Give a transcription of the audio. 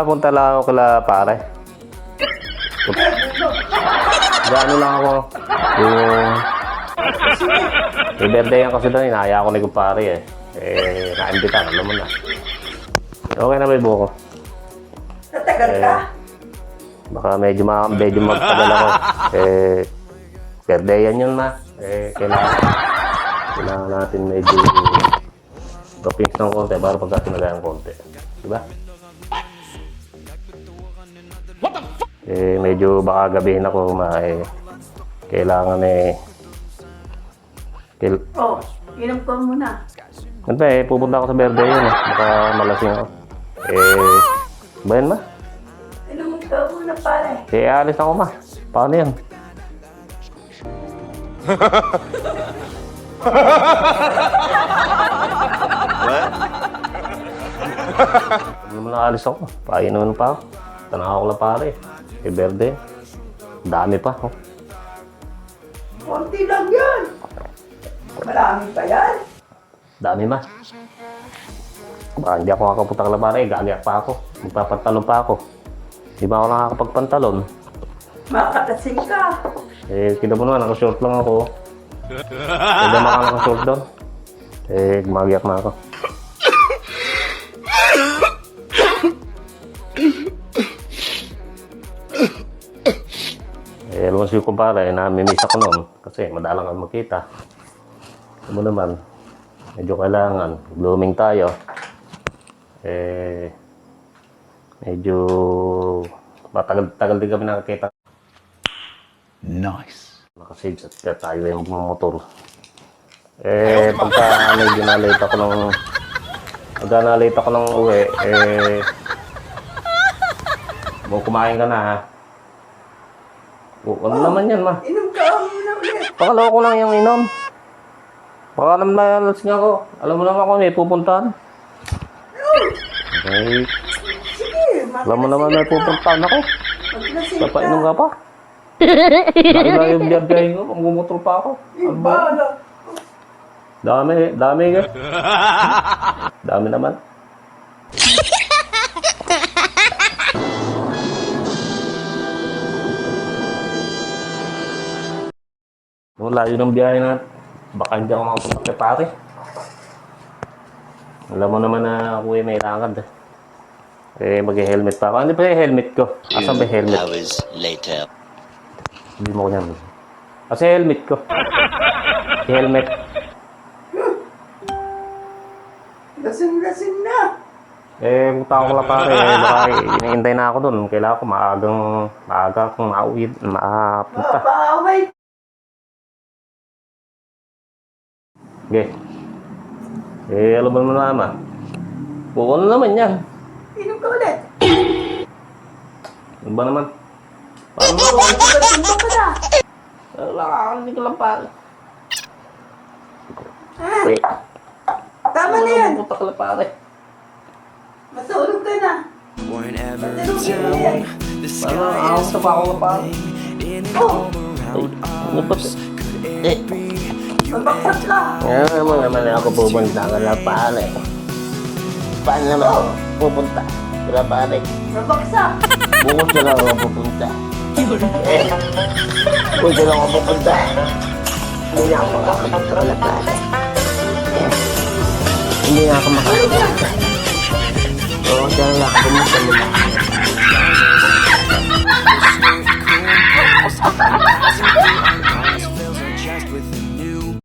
Punta lang ako kala pare. Gano lang ako. Yung birthday yan kasi doon, inaya ko ni kumpare eh. Naimbitan, alam mo na. Okay na ba yung buko? Natagal ka? Baka medyo magtagal ako. Birthday yan yun na. Kailangan natin medyo toppings ng konti para pagka tinagay ng konti. Diba? Medyo baka gabihin ako kailangan Inom ko muna. Ano ba pupunta ako sa birthday yun baka malasing ako. Ba yan ma? Inom ko muna pare. Alis ako ma. Paano yan? Ano naman naalis ako? Painuman pa ako. Tanaw ko lang pare. Birthday. Dami pa. Konti lang yan. Marami pa yan. Dami ma. Baka hindi ako makapunta ka lang pare. Gagaya pa ako. Magpapantalon pa ako. Di ba ako nakakapagpantalon? Makakatasing ka. Kita mo naman, nakashort lang ako. Hindi naman nakashort doon. Gumagiyak na ako. Alam mo siya kumpara, namimiss ako noon. Kasi madalang ako makita. Alam mo naman, medyo kailangan. Blooming tayo. Medyo matagal din kami nakakita. Nice. Nakasave at tayo yung motor. Pagka medyo na-late ako ng uwi, mo kumain ka na ha. Ano naman yan ma? Inom ka muna ulit. Pakalawa ko lang yung inom. Baka naman malasing ako. Alam mo naman ako may pupuntahan. Sige, Alam mo naman may pupuntahan ako. maglasing Napainom ka pa. Dahil yung biyagayin ko, magmumotor pa ako. Ano ba? Dami ka. Dami naman. Layo ng biyahe na. Baka hindi ako makapunta kay pare. Alam mo naman na ako may lakad. Mag-helmet pa ako. Ano ba yung helmet ko? Asan ba yung helmet? Hours later. Hindi mo ko niyan. Kasi helmet ko. Helmet. Lasing na. Punta ako lang pare. Baka iniintay na ako doon. Kailangan ko maaga akong maapunta. Mapaaway. Okay. Alam mo naman. Ano naman yan? Inom ka ulit. Ano ba naman? Paano mo? Magtimbang ka na. Hindi ko lang pare. Ha? Tama na yan. Punta ka lang pare. Matulog ka na. Whenever Matulog ka na yan. the Paano? sky Ako is sa pa ako lang pare. in and Oh, all around Ano ba? us, could it be you magbaksak ka. Ano mo naman ako pupunta ka lang pare. Paano naman ako pupunta? Kala pare. Mabaksak. Bukod ka lang ako pupunta. Bukod ka lang ako pupunta. Hindi na ako makakapunta ka lang pare. Hindi na ako makakapunta. Oo, dyan lang. Pumunta mo lang.